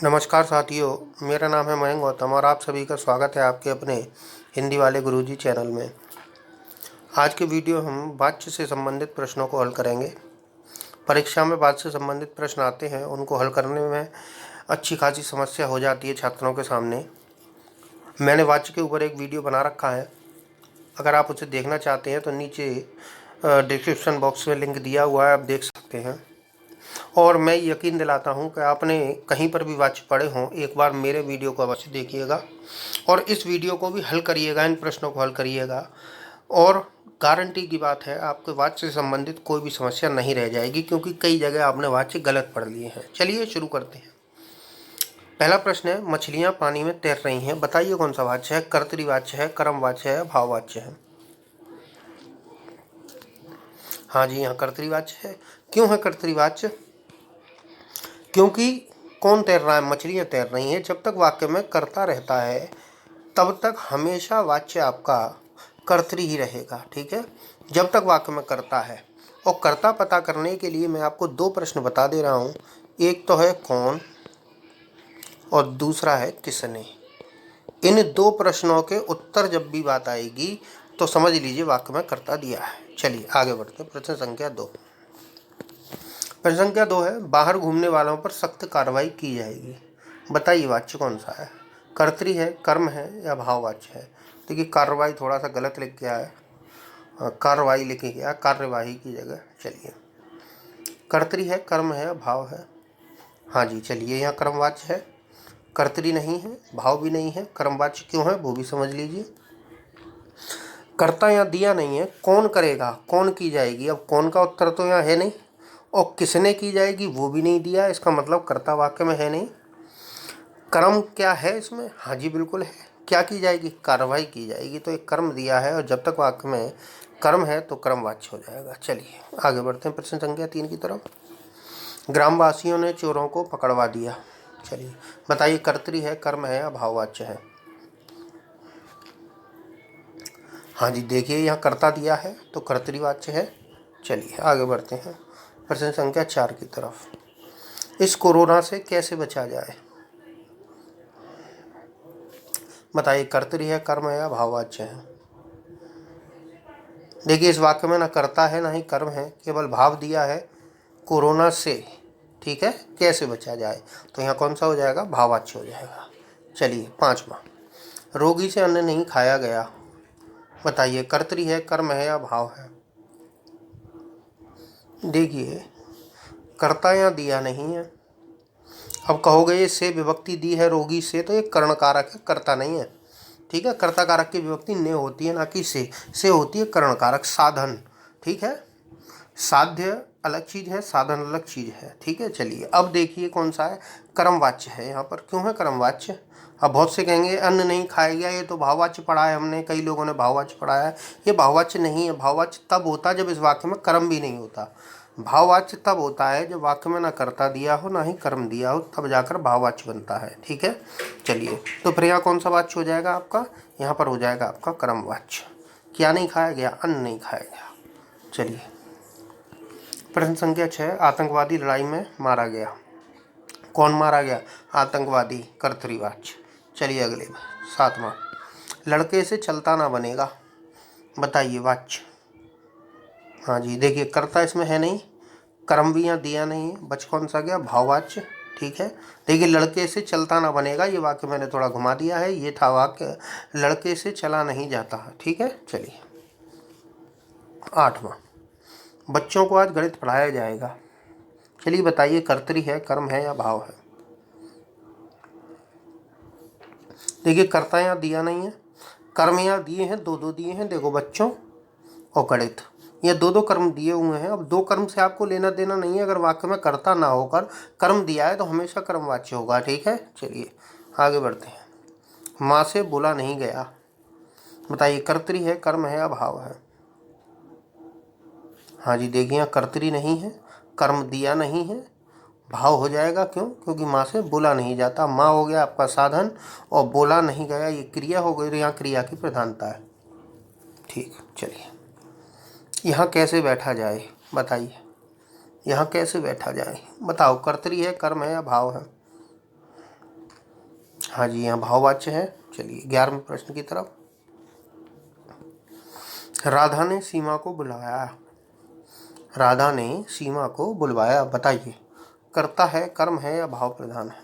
नमस्कार साथियों, मेरा नाम है मयंक गौतम और आप सभी का स्वागत है आपके अपने हिंदी वाले गुरुजी चैनल में। आज के वीडियो हम वाच्य से संबंधित प्रश्नों को हल करेंगे। परीक्षा में वाच्य से संबंधित प्रश्न आते हैं, उनको हल करने में अच्छी खासी समस्या हो जाती है छात्रों के सामने। मैंने वाच्य के ऊपर एक वीडियो बना रखा है, अगर आप उसे देखना चाहते हैं तो नीचे डिस्क्रिप्शन बॉक्स में लिंक दिया हुआ है, आप देख सकते हैं। और मैं यकीन दिलाता हूं कि आपने कहीं पर भी वाच्य पढ़े हों, एक बार मेरे वीडियो को अवश्य देखिएगा और इस वीडियो को भी हल करिएगा, इन प्रश्नों को हल करिएगा। और गारंटी की बात है, आपके वाच्य से संबंधित कोई भी समस्या नहीं रह जाएगी, क्योंकि कई जगह आपने वाच्य गलत पढ़ लिए हैं। चलिए शुरू करते हैं। पहला प्रश्न है, मछलियाँ पानी में तैर रही हैं, बताइए कौन सा वाच्य है? कर्तरीवाच्य है, कर्मवाच्य है, भाववाच्य है? हाँ जी, यहाँ कर्तरीवाच्य है। क्यों है कर्तरीवाच्य? क्योंकि कौन तैर रहा है? मछलियाँ तैर रही हैं। जब तक वाक्य में कर्ता रहता है तब तक हमेशा वाच्य आपका कर्तरी ही रहेगा, ठीक है, जब तक वाक्य में कर्ता है। और कर्ता पता करने के लिए मैं आपको दो प्रश्न बता दे रहा हूँ। एक तो है कौन और दूसरा है किसने। इन दो प्रश्नों के उत्तर जब भी बात आएगी तो समझ लीजिए वाक्य में कर्ता दिया है। चलिए आगे बढ़ते हैं। प्रश्न संख्या 2। प्रश्न संख्या 2 है, बाहर घूमने वालों पर सख्त कार्रवाई की जाएगी, बताइए वाच्य कौन सा है? कर्तरी है, कर्म है या भाववाच्य है? देखिए कार्रवाई थोड़ा सा गलत लिख गया है, कार्रवाई लिखी गया, कार्यवाही की जगह। चलिए, कर्तरी है, कर्म है या भाव है? हाँ जी, चलिए यहाँ कर्मवाच्य है। कर्तरी नहीं है, भाव भी नहीं है, कर्मवाच्य क्यों है वो भी समझ लीजिए। कर्ता यहाँ दिया नहीं है, कौन करेगा, कौन की जाएगी, अब कौन का उत्तर तो यहाँ है नहीं, और किसने की जाएगी वो भी नहीं दिया, इसका मतलब कर्ता वाक्य में है नहीं। कर्म क्या है इसमें? हाँ जी बिल्कुल है। क्या की जाएगी? कार्रवाई की जाएगी, तो एक कर्म दिया है और जब तक वाक्य में कर्म है तो कर्मवाच्य हो जाएगा। चलिए आगे बढ़ते हैं प्रश्न संख्या 3 की तरफ। ग्रामवासियों ने चोरों को पकड़वा दिया, चलिए बताइए कर्तरी है, कर्म है या भाववाच्य है? हाँ जी, देखिए यहाँ कर्ता दिया है तो कर्तरीवाच्य है। चलिए आगे बढ़ते हैं प्रश्न संख्या 4 की तरफ। इस कोरोना से कैसे बचा जाए, बताइए कर्तरी है, कर्म है या भाववाच्य है? देखिए इस वाक्य में ना कर्ता है ना ही कर्म है, केवल भाव दिया है कोरोना से, ठीक है, कैसे बचा जाए, तो यहाँ कौन सा हो जाएगा? भाववाच्य हो जाएगा। चलिए 5वां, रोगी से अन्न नहीं खाया गया, बताइए कर्तरी है, कर्म है या भाव है? देखिए कर्ता यहाँ दिया नहीं है। अब कहोगे ये से विभक्ति दी है रोगी से, तो ये कर्ण कारक है, कर्ता नहीं है, ठीक है। कर्ता कारक की विभक्ति ने होती है, ना कि से होती है कर्ण कारक, साधन, ठीक है। साध्य अलग चीज है, साधन अलग चीज है, ठीक है। चलिए अब देखिए कौन सा है? कर्मवाच्य है यहाँ पर। क्यों है कर्मवाच्य? अब बहुत से कहेंगे अन्न नहीं खाया गया, ये तो भाववाच्य पढ़ा है हमने, कई लोगों ने भाववाच्य पढ़ा है। ये भाववाच्य नहीं है। भाववाच्य तब होता है जब इस वाक्य में कर्म भी नहीं होता। भाववाच्य तब होता है जब वाक्य में ना कर्ता दिया हो ना ही कर्म दिया हो, तब जाकर भाववाच्य बनता है, ठीक है। चलिए तो फिर यहाँ कौन सा वाच्य हो जाएगा आपका? यहाँ पर हो जाएगा आपका कर्मवाच्य। क्या नहीं खाया गया? अन्न नहीं खाया गया। चलिए प्रश्न संख्या 6, आतंकवादी लड़ाई में मारा गया, कौन मारा गया? आतंकवादी, कर्तरीवाच्य। चलिए अगले 7वां, लड़के से चलता ना बनेगा, बताइए वाच्य। हाँ जी, देखिए कर्ता इसमें है नहीं, कर्म भी यहाँ दिया नहीं है, बच कौन सा गया? भाववाच्य, ठीक है। देखिए लड़के से चलता ना बनेगा, ये वाक्य मैंने थोड़ा घुमा दिया है, ये था वाक्य लड़के से चला नहीं जाता, ठीक है। चलिए 8वां, बच्चों को आज गणित पढ़ाया जाएगा, चलिए बताइए कर्तरी है, कर्म है या भाव है? देखिए कर्ता यहाँ दिया नहीं है, कर्म यहाँ दिए हैं, दो दो दिए हैं, देखो बच्चों और गणित, ये दो दो कर्म दिए हुए हैं। अब दो कर्म से आपको लेना देना नहीं है, अगर वाक्य में कर्ता ना होकर कर्म दिया है तो हमेशा कर्मवाच्य होगा, ठीक है। चलिए आगे बढ़ते हैं। माँ से बोला नहीं गया, बताइए कर्तरी है, कर्म है या भाव है? हाँ जी, देखिए यहाँ कर्तरी नहीं है, कर्म दिया नहीं है, भाव हो जाएगा। क्यों? क्योंकि माँ से बोला नहीं जाता। माँ हो गया आपका साधन और बोला नहीं गया ये क्रिया हो गई, तो यहाँ क्रिया की प्रधानता है, ठीक। चलिए यहाँ कैसे बैठा जाए, बताइए यहाँ कैसे बैठा जाए, बताओ कर्तरी है, कर्म है या भाव है? हाँ जी, यहाँ भाववाच्य है। चलिए 11वें प्रश्न की तरफ। राधा ने सीमा को बुलाया। राधा ने सीमा को बुलवाया, बताइए कर्ता है, कर्म है या भाव प्रधान है?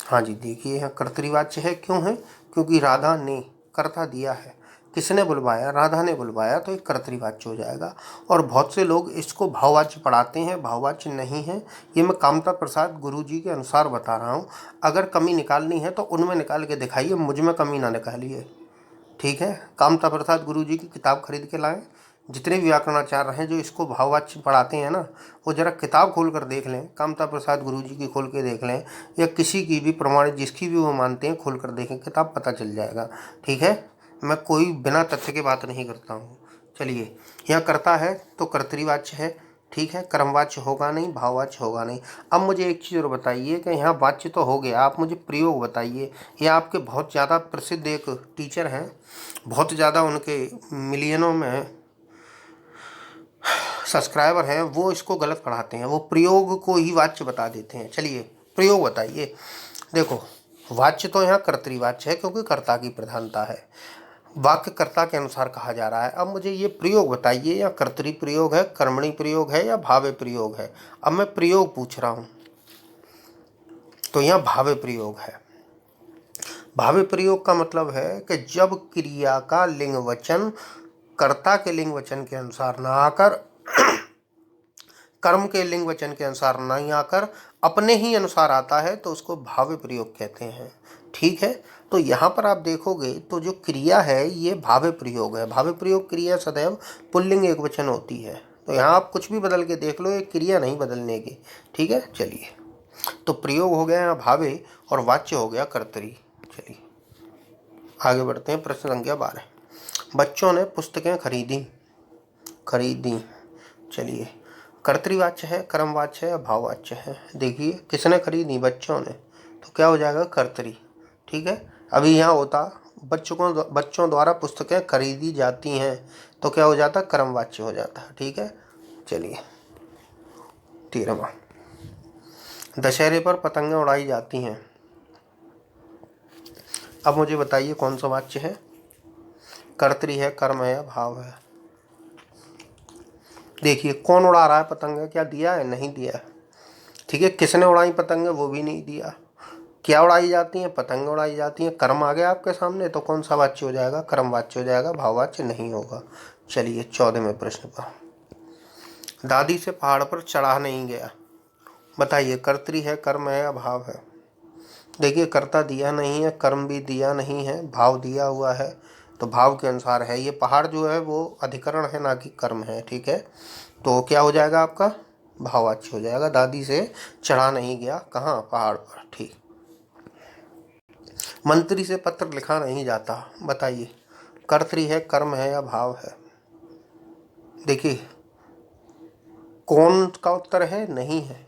हाँ जी, देखिए यहाँ कर्तृवाच्य है। क्यों है? क्योंकि राधा ने कर्ता दिया है। किसने बुलवाया? राधा ने बुलवाया, तो एक कर्तृवाच्य हो जाएगा। और बहुत से लोग इसको भाववाच्य पढ़ाते हैं, भाववाच्य नहीं है। ये मैं कामता प्रसाद गुरुजी के अनुसार बता रहा हूँ। अगर कमी निकालनी है तो उनमें निकाल के दिखाइए, मुझ में कमी ना निकालिए, ठीक है। कामता प्रसाद गुरुजी की किताब खरीद के लाएं। जितने भी व्याकरणाचार्य हैं जो इसको भाववाच्य पढ़ाते हैं ना, वो जरा किताब खोल कर देख लें, कामता प्रसाद गुरुजी की खोल के देख लें, या किसी की भी प्रमाणित जिसकी भी वो मानते हैं खोल कर देखें, किताब पता चल जाएगा, ठीक है। मैं कोई बिना तथ्य के बात नहीं करता हूँ। चलिए, यहाँ कर्ता है तो कर्तृवाच्य है, ठीक है। कर्मवाच्य होगा नहीं, भाववाच्य होगा नहीं। अब मुझे एक चीज़ और बताइए कि यहाँ वाच्य तो हो गया, आप मुझे प्रयोग बताइए। ये आपके बहुत ज़्यादा प्रसिद्ध एक टीचर हैं, बहुत ज़्यादा उनके मिलियनों में सब्सक्राइबर हैं, वो इसको गलत पढ़ाते हैं, वो प्रयोग को ही वाच्य बता देते हैं। चलिए प्रयोग बताइए। देखो, वाच्य तो यहाँ कर्तृवाच्य है क्योंकि कर्ता की प्रधानता है, वाक्य कर्ता के अनुसार कहा जा रहा है। अब मुझे ये प्रयोग बताइए, या कर्तरी प्रयोग है, कर्मणी प्रयोग है, या भावे प्रयोग है? अब मैं प्रयोग पूछ रहा हूँ, तो यहाँ भावे प्रयोग है। भावे प्रयोग का मतलब है कि जब क्रिया का लिंग वचन कर्ता के लिंग वचन के अनुसार ना आकर, कर्म के लिंग वचन के अनुसार नहीं आकर अपने ही अनुसार आता है, तो उसको भावे प्रयोग कहते हैं, ठीक है। तो यहाँ पर आप देखोगे तो जो क्रिया है ये भावे प्रयोग है। भावे प्रयोग क्रिया सदैव पुल्लिंग एक वचन होती है। तो यहाँ आप कुछ भी बदल के देख लो, ये क्रिया नहीं बदलने की, ठीक है। चलिए, तो प्रयोग हो गया यहाँ भावे और वाच्य हो गया कर्तरी। चलिए आगे बढ़ते हैं। प्रश्न संख्या 12। बच्चों ने पुस्तकें खरीदी। चलिए, कर्तृवाच्य है, कर्मवाच्य है या भाववाच्य है? देखिए, किसने खरीदी? बच्चों ने, तो क्या हो जाएगा? कर्तरी, ठीक है। अभी यहाँ होता बच्चों द्वारा पुस्तकें खरीदी जाती हैं, तो क्या हो जाता? कर्मवाच्य हो जाता, ठीक है। चलिए 13वां। दशहरे पर पतंगें उड़ाई जाती हैं। अब मुझे बताइए कौन सा वाच्य है? कर्तरी है, कर्म है या भाव है? देखिए, कौन उड़ा रहा है पतंग? क्या दिया है? नहीं दिया है, ठीक है। किसने उड़ाई पतंग? वो भी नहीं दिया। क्या उड़ाई जाती हैं? पतंग उड़ाई जाती हैं। कर्म आ गया आपके सामने, तो कौन सा वाच्य हो जाएगा? कर्म वाच्य हो जाएगा, भाववाच्य नहीं होगा। चलिए 14वें प्रश्न पर। दादी से पहाड़ पर चढ़ा नहीं गया, बताइए कर्तरी है, कर्म है या भाव है? देखिए, कर्ता दिया नहीं है, कर्म भी दिया नहीं है, भाव दिया हुआ है, तो भाव के अनुसार है। ये पहाड़ जो है वो अधिकरण है, ना कि कर्म है, ठीक है। तो क्या हो जाएगा आपका? भाववाच्य हो जाएगा। दादी से चढ़ा नहीं गया, कहाँ? पहाड़ पर, ठीक। मंत्री से पत्र लिखा नहीं जाता, बताइए कर्तरी है, कर्म है या भाव है? देखिए, कौन का उत्तर है? नहीं है।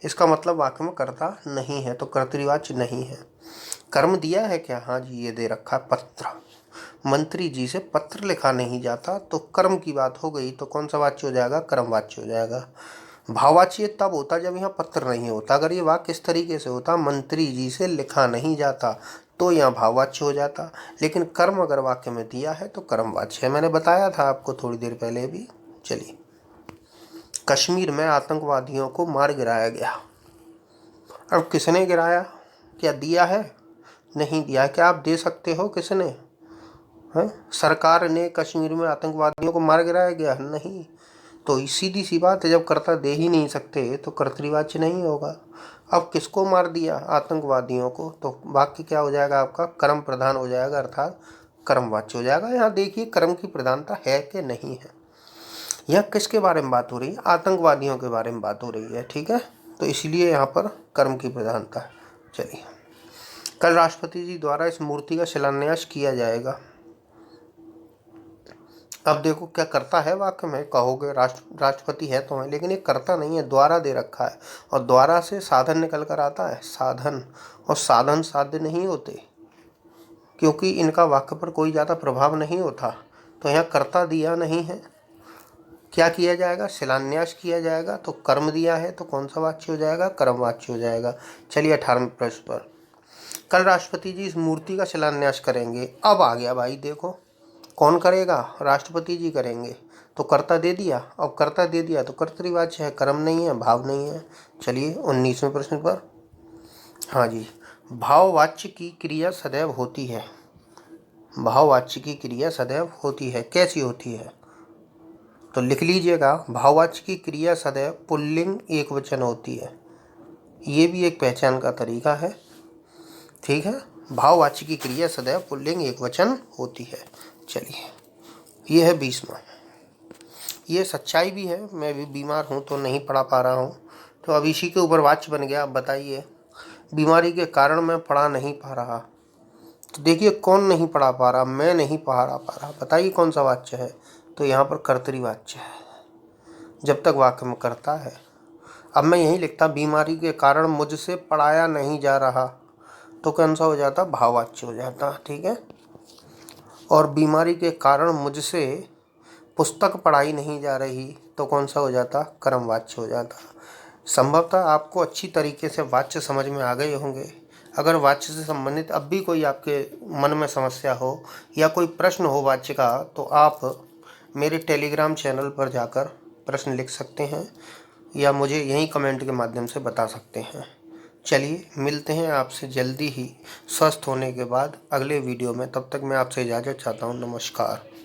इसका मतलब वाक्य में कर्ता नहीं है, तो कर्तृवाच्य नहीं है। कर्म दिया है क्या? हाँ जी, ये दे रखा है, पत्र। मंत्री जी से पत्र लिखा नहीं जाता, तो कर्म की बात हो गई, तो कौन सा वाच्य हो जाएगा? कर्मवाच्य हो जाएगा। भाववाच्य तब होता जब यहाँ पत्र नहीं होता। अगर ये वाक्य इस तरीके से होता, मंत्री जी से लिखा नहीं जाता, तो यहाँ भाववाच्य हो जाता। लेकिन कर्म अगर वाक्य में दिया है तो कर्मवाच्य है, मैंने बताया था आपको थोड़ी देर पहले भी। चलिए, कश्मीर में आतंकवादियों को मार गिराया गया। अब किसने गिराया? क्या दिया है? नहीं दिया। क्या आप दे सकते हो? किसने है? सरकार ने कश्मीर में आतंकवादियों को मार गिराया गया? नहीं। तो सीधी सी बात है, जब कर्ता दे ही नहीं सकते तो कर्तृवाच्य नहीं होगा। अब किसको मार दिया? आतंकवादियों को, तो वाक्य क्या हो जाएगा आपका? कर्म प्रधान हो जाएगा, अर्थात कर्मवाच्य हो जाएगा। यहाँ देखिए, कर्म की प्रधानता है कि नहीं है। यहाँ किसके बारे में बात हो रही है? आतंकवादियों के बारे में बात हो रही है, ठीक है। तो इसलिए यहाँ पर कर्म की प्रधानता है। चलिए, कल राष्ट्रपति जी द्वारा इस मूर्ति का शिलान्यास किया जाएगा। अब देखो, क्या करता है वाक्य में? कहोगे राष्ट्रपति है तो है, लेकिन ये करता नहीं है, द्वारा दे रखा है, और द्वारा से साधन निकल कर आता है, साधन। और साधन साध्य नहीं होते, क्योंकि इनका वाक्य पर कोई ज़्यादा प्रभाव नहीं होता। तो यहाँ कर्ता दिया नहीं है, क्या किया जाएगा? शिलान्यास किया जाएगा। तो कर्म दिया है तो कौन सा वाच्य हो जाएगा? कर्म वाच्य हो जाएगा। चलिए 18वें प्रश्न पर, कल राष्ट्रपति जी इस मूर्ति का शिलान्यास करेंगे। अब आ गया भाई, देखो कौन करेगा? राष्ट्रपति जी करेंगे। तो कर्ता दे दिया, अब कर्ता दे दिया तो कर्तृवाच्य है, कर्म नहीं है, भाव नहीं है। चलिए 19वें प्रश्न पर, हाँ जी, भाववाच्य की क्रिया सदैव होती है। भाववाच्य की क्रिया सदैव होती है, कैसी होती है? तो लिख लीजिएगा, भाववाच्य की क्रिया सदैव पुल्लिंग एक वचन होती है। ये भी एक पहचान का तरीका है, ठीक है। भाववाच्य की क्रिया सदैव पुल्लिंग एक वचन होती है। चलिए, ये है 20वां। ये सच्चाई भी है, मैं भी बीमार हूँ तो नहीं पढ़ा पा रहा हूँ, तो अब इसी के ऊपर वाच्य बन गया। अब बताइए, बीमारी के कारण मैं पढ़ा नहीं पा रहा। तो देखिए कौन नहीं पढ़ा पा रहा? मैं नहीं पढ़ा पा रहा। बताइए कौन सा वाच्य है? तो यहाँ पर कर्तृवाच्य है, जब तक वाक्य में करता है। अब मैं यही लिखता, बीमारी के कारण मुझसे पढ़ाया नहीं जा रहा, तो कौन सा हो जाता? भाववाच्य हो जाता, ठीक है। और बीमारी के कारण मुझसे पुस्तक पढ़ाई नहीं जा रही, तो कौन सा हो जाता? कर्मवाच्य हो जाता। संभवतः आपको अच्छी तरीके से वाच्य समझ में आ गए होंगे। अगर वाच्य से संबंधित अब भी कोई आपके मन में समस्या हो या कोई प्रश्न हो वाच्य का, तो आप मेरे टेलीग्राम चैनल पर जाकर प्रश्न लिख सकते हैं या मुझे यहीं कमेंट के माध्यम से बता सकते हैं। चलिए, मिलते हैं आपसे जल्दी ही स्वस्थ होने के बाद अगले वीडियो में। तब तक मैं आपसे इजाज़त चाहता हूँ। नमस्कार।